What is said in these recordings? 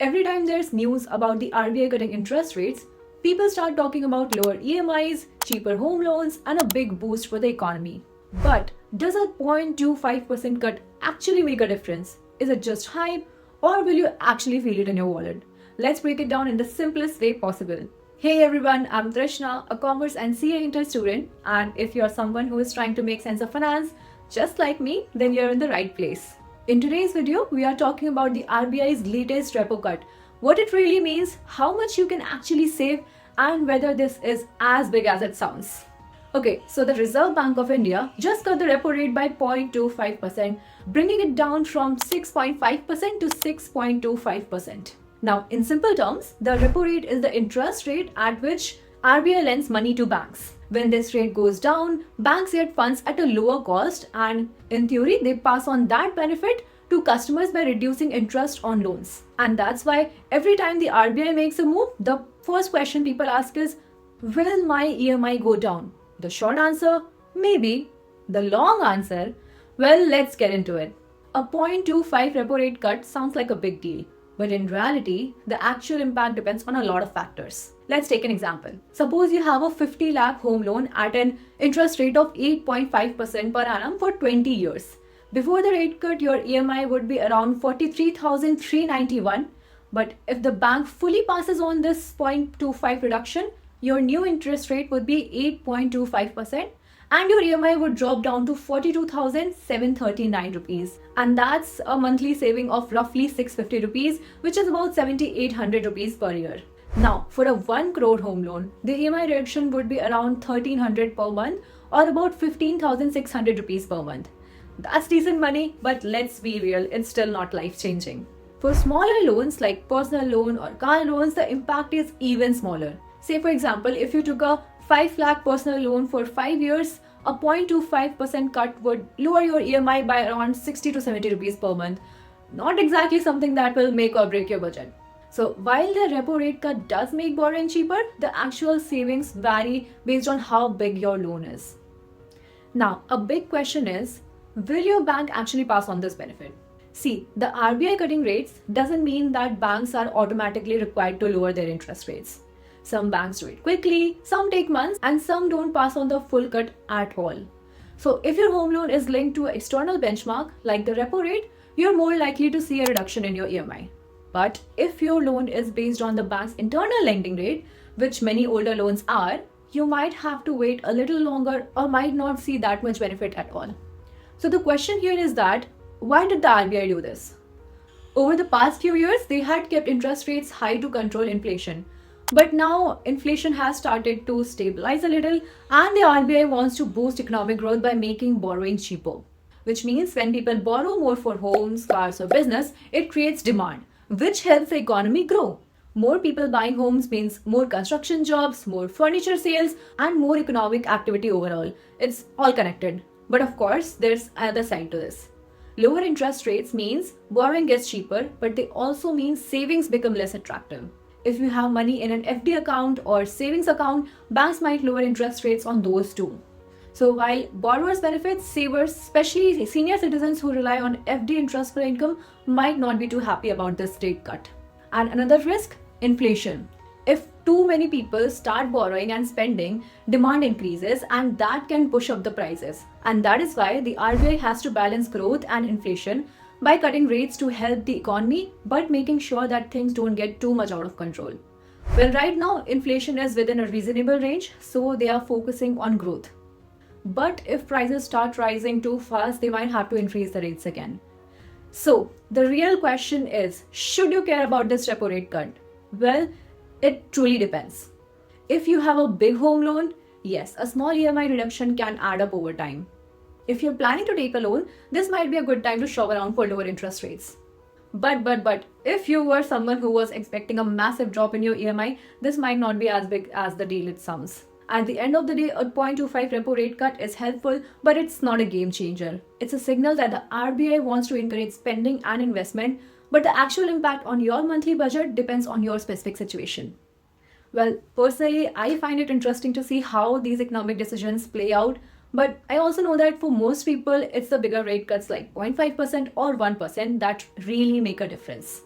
Every time there's news about the RBI cutting interest rates, people start talking about lower EMIs, cheaper home loans, and a big boost for the economy. But does a 0.25% cut actually make a difference? Is it just hype, or will you actually feel it in your wallet? Let's break it down in the simplest way possible. Hey everyone, I'm Trishna, a commerce and CA Inter student, and if you're someone who is trying to make sense of finance, just like me, then you're in the right place. In today's video, we are talking about the RBI's latest repo cut, what it really means, how much you can actually save, and whether this is as big as it sounds. Okay, so the Reserve Bank of India just cut the repo rate by 0.25%, bringing it down from 6.5% to 6.25%. Now, in simple terms, the repo rate is the interest rate at which RBI lends money to banks. When this rate goes down, banks get funds at a lower cost, and in theory, they pass on that benefit to customers by reducing interest on loans. And that's why every time the RBI makes a move, the first question people ask is, will my EMI go down? The short answer, maybe. The long answer, well, let's get into it. A 0.25 repo rate cut sounds like a big deal. But in reality, the actual impact depends on a lot of factors. Let's take an example. Suppose you have a 50 lakh home loan at an interest rate of 8.5% per annum for 20 years. Before the rate cut, your EMI would be around 43,391. But if the bank fully passes on this 0.25 reduction, your new interest rate would be 8.25%. And your EMI would drop down to 42,739 rupees. And that's a monthly saving of roughly 650 rupees, which is about 7,800 rupees per year. Now, for a 1 crore home loan, the EMI reduction would be around 1,300 per month or about 15,600 rupees per month. That's decent money, but let's be real, it's still not life-changing. For smaller loans like personal loan or car loans, the impact is even smaller. Say for example, if you took a 5 lakh personal loan for 5 years, a 0.25% cut would lower your EMI by around 60 to 70 rupees per month. Not exactly something that will make or break your budget. So while the repo rate cut does make borrowing cheaper, the actual savings vary based on how big your loan is. Now, a big question is, will your bank actually pass on this benefit? See, the RBI cutting rates doesn't mean that banks are automatically required to lower their interest rates. Some banks do it quickly, some take months, and some don't pass on the full cut at all. So if your home loan is linked to an external benchmark like the repo rate, you're more likely to see a reduction in your EMI. But if your loan is based on the bank's internal lending rate, which many older loans are, you might have to wait a little longer or might not see that much benefit at all. So the question here is that, why did the RBI do this? Over the past few years, they had kept interest rates high to control inflation. But now inflation has started to stabilize a little, and the RBI wants to boost economic growth by making borrowing cheaper. Which means when people borrow more for homes, cars, or business, it creates demand, which helps the economy grow. More people buying homes means more construction jobs, more furniture sales, and more economic activity overall. It's all connected. But of course, there's another side to this. Lower interest rates means borrowing gets cheaper, but they also mean savings become less attractive. If you have money in an FD account or savings account, banks might lower interest rates on those too. So while borrowers benefit, savers, especially senior citizens who rely on FD interest for income, might not be too happy about this rate cut. And another risk, inflation. If too many people start borrowing and spending, demand increases, and that can push up the prices. And that is why the RBI has to balance growth and inflation by cutting rates to help the economy, but making sure that things don't get too much out of control. Well, right now, inflation is within a reasonable range, so they are focusing on growth. But if prices start rising too fast, they might have to increase the rates again. So, the real question is, should you care about this repo rate cut? Well, it truly depends. If you have a big home loan, yes, a small EMI reduction can add up over time. If you're planning to take a loan, this might be a good time to shop around for lower interest rates. But if you were someone who was expecting a massive drop in your EMI, this might not be as big as the deal it sounds. At the end of the day, a 0.25 repo rate cut is helpful, but it's not a game changer. It's a signal that the RBI wants to encourage spending and investment, but the actual impact on your monthly budget depends on your specific situation. Well, personally, I find it interesting to see how these economic decisions play out. But I also know that for most people, it's the bigger rate cuts like 0.5% or 1% that really make a difference.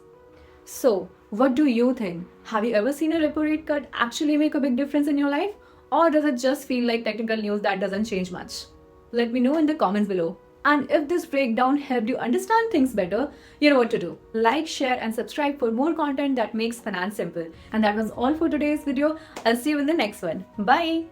So, What do you think? Have you ever seen a repo rate cut actually make a big difference in your life? Or does it just feel like technical news that doesn't change much? Let me know in the comments below. And if this breakdown helped you understand things better, you know what to do. Like, share, and subscribe for more content that makes finance simple. And that was all for today's video. I'll see you in the next one. Bye!